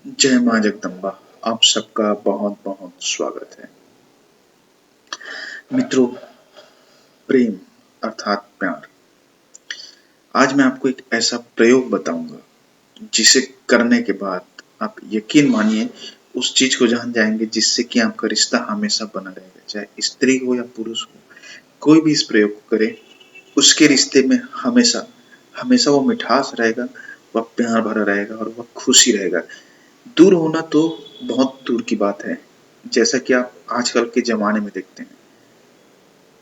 जय माँ जगदम्बा। आप सबका बहुत बहुत स्वागत है। मित्रों, प्रेम अर्थात प्यार। आज मैं आपको एक ऐसा प्रयोग बताऊंगा जिसे करने के बाद आप यकीन मानिए उस चीज को जान जाएंगे जिससे कि आपका रिश्ता हमेशा बना रहेगा, चाहे स्त्री हो या पुरुष हो। कोई भी इस प्रयोग को करे, उसके रिश्ते में हमेशा हमेशा वो मिठास रहेगा, वह प्यार भरा रहेगा और वह खुशी रहेगा। दूर होना तो बहुत दूर की बात है। जैसा कि आप आजकल के ज़माने में देखते हैं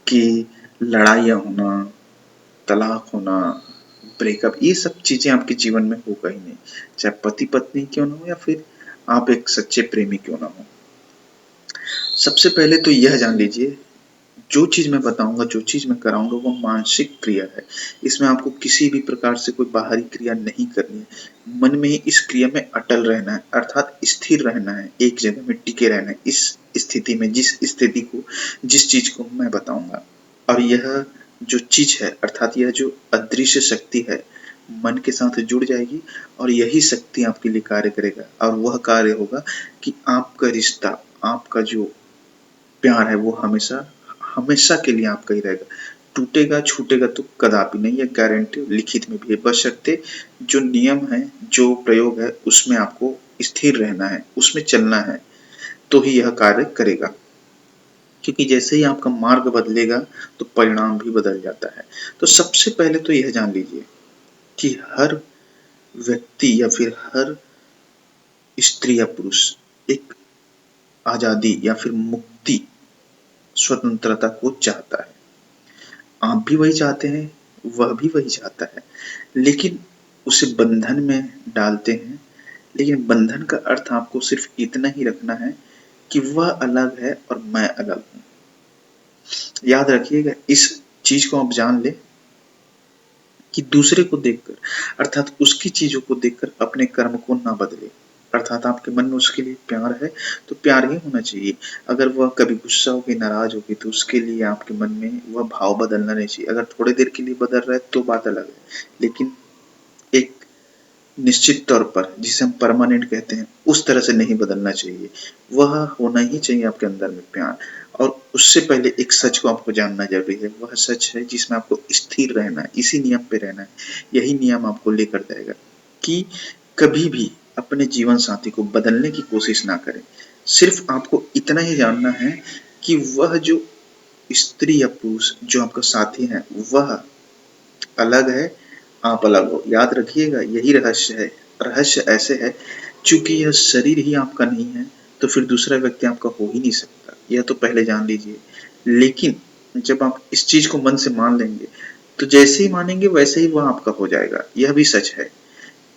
कि लड़ाइयाँ होना, तलाक होना, ब्रेकअप, ये सब चीज़ें आपके जीवन में होगा ही नहीं। चाहे पति-पत्नी क्यों ना हो या फिर आप एक सच्चे प्रेमी क्यों ना हो। सबसे पहले तो यह जान लीजिए, जो चीज़ मैं बताऊँगा, जो चीज़ मैं कराऊँगा वो मानसिक क्रिया है। इसमें आपको किसी भी प्रकार से कोई बाहरी क्रिया नहीं करनी है। मन में ही इस क्रिया में अटल रहना है, अर्थात स्थिर रहना है, एक जगह में टिके रहना है इस स्थिति में, जिस चीज़ को मैं बताऊँगा। और यह जो चीज़ है, अर्थात यह जो अदृश्य शक्ति है, मन के साथ जुड़ जाएगी और यही शक्ति आपके लिए कार्य करेगा। और वह कार्य होगा कि आपका रिश्ता, आपका जो प्यार है वो हमेशा हमेशा के लिए आपका ही रहेगा। टूटेगा छूटेगा तो कदापि नहीं, यह गारंटी लिखित में भी है, बशर्ते जो नियम है, जो प्रयोग है, उसमें आपको स्थिर रहना है, उसमें चलना है, तो ही यह कार्य करेगा। क्योंकि जैसे ही आपका मार्ग बदलेगा तो परिणाम भी बदल जाता है। तो सबसे पहले तो यह जान लीजिए कि हर व्यक्ति या फिर हर स्त्री या पुरुष एक आजादी या फिर मुक्ति, स्वतंत्रता को चाहता है। आप भी वही चाहते हैं, वह भी वही चाहता है, लेकिन उसे बंधन में डालते हैं। लेकिन बंधन का अर्थ आपको सिर्फ इतना ही रखना है कि वह अलग है और मैं अलग हूँ। याद रखिएगा, इस चीज को आप जान ले कि दूसरे को देखकर, अर्थात उसकी चीजों को देखकर अपने कर्म को ना बदले। अर्थात आपके मन में उसके लिए प्यार है तो प्यार ही होना चाहिए। अगर वह कभी गुस्सा होगी, नाराज होगी, तो उसके लिए आपके मन में वह भाव बदलना नहीं चाहिए। अगर थोड़ी देर के लिए बदल रहा है तो बात अलग है, लेकिन एक निश्चित तौर पर, जिसे हम परमानेंट कहते हैं, उस तरह से नहीं बदलना चाहिए। वह होना ही चाहिए आपके अंदर में प्यार। और उससे पहले एक सच को आपको जानना जरूरी है। वह सच है जिसमें आपको स्थिर रहना है, इसी नियम पे रहना है। यही नियम आपको लेकर जाएगा कि कभी भी अपने जीवन साथी को बदलने की कोशिश ना करें। सिर्फ आपको इतना ही जानना है कि वह जो स्त्री या पुरुष जो आपका साथी है वह अलग है, आप अलग हो। याद रखिएगा, यही रहस्य है। रहस्य ऐसे है, चूंकि यह शरीर ही आपका नहीं है तो फिर दूसरा व्यक्ति आपका हो ही नहीं सकता, यह तो पहले जान लीजिए। लेकिन जब आप इस चीज को मन से मान लेंगे तो जैसे ही मानेंगे वैसे ही वह आपका हो जाएगा, यह भी सच है।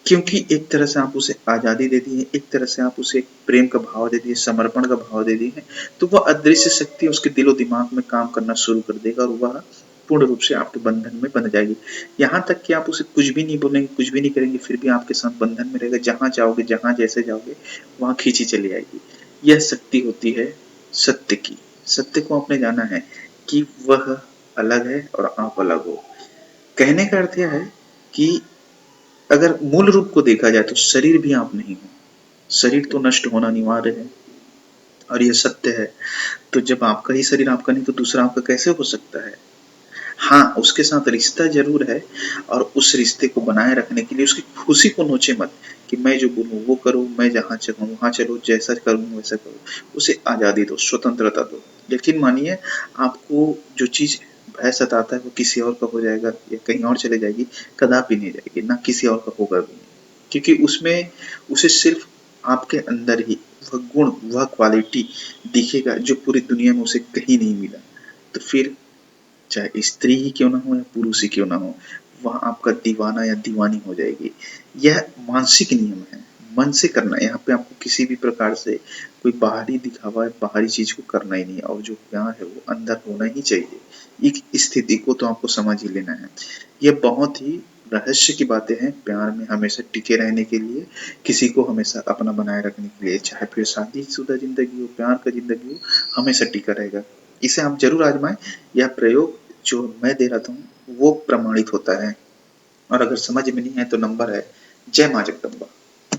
क्योंकि एक तरह से आप उसे आजादी दे दी है, एक तरह से आप उसे प्रेम का भाव दे दिए, समर्पण का भाव दे दिए हैं, तो वह अदृश्य शक्ति उसके दिलो दिमाग में काम करना शुरू कर देगा और वह पूर्ण रूप से आपके बंधन में बंध जाएगी। यहाँ तक कि आप उसे कुछ भी नहीं बोलेंगे, कुछ भी नहीं करेंगे, फिर भी आपके साथ बंधन में रहेगा। जहाँ जाओगे, जहाँ जैसे जाओगे, वहाँ खींची चली आएगी। यह शक्ति होती है सत्य की। सत्य को आपने जाना है कि वह अलग है और आप अलग हो। कहने का अर्थ यह है कि अगर मूल रूप को देखा जाए तो शरीर भी आप नहीं हो। शरीर तो नष्ट होना अनिवार्य है और यह सत्य है। तो जब आपका ही शरीर आपका नहीं तो दूसरा आपका कैसे हो सकता है। हाँ, उसके साथ रिश्ता जरूर है और उस रिश्ते को बनाए रखने के लिए उसकी खुशी को नोचे मत कि मैं जो बोलूँ वो करो, मैं जहाँ चाहूँ वहाँ चलो, जैसा करूँ वैसा करो। उसे आजादी दो, स्वतंत्रता दो। लेकिन मानिए आपको जो चीज भय सताता है वो किसी और का हो जाएगा या कहीं और चले जाएगी, कदापि नहीं जाएगी, ना किसी और का होगा भी नहीं। क्योंकि उसमें उसे सिर्फ आपके अंदर ही वह गुण, वह क्वालिटी दिखेगा जो पूरी दुनिया में उसे कहीं नहीं मिला। तो फिर चाहे स्त्री ही क्यों ना हो या पुरुष ही क्यों ना हो, वह आपका दीवाना या दीवानी हो जाएगी। यह मानसिक नियम है, मन से करना है। यहाँ पे आपको किसी भी प्रकार से कोई बाहरी दिखावा या बाहरी चीज को करना ही नहीं है, और जो प्यार है वो अंदर होना ही चाहिए। एक स्थिति को तो आपको समझ ही लेना है। यह बहुत ही रहस्य की बातें हैं। प्यार में हमेशा टिके रहने के लिए, किसी को हमेशा अपना बनाए रखने के लिए, चाहे फिर शादीशुदा जिंदगी हो, प्यार का जिंदगी हो, हमेशा टिका रहेगा। इसे आप जरूर आजमाएं। यह प्रयोग जो मैं दे रहा था वो प्रमाणित होता है। और अगर समझ में नहीं आए तो नंबर है। जय माँ जगदम्बा।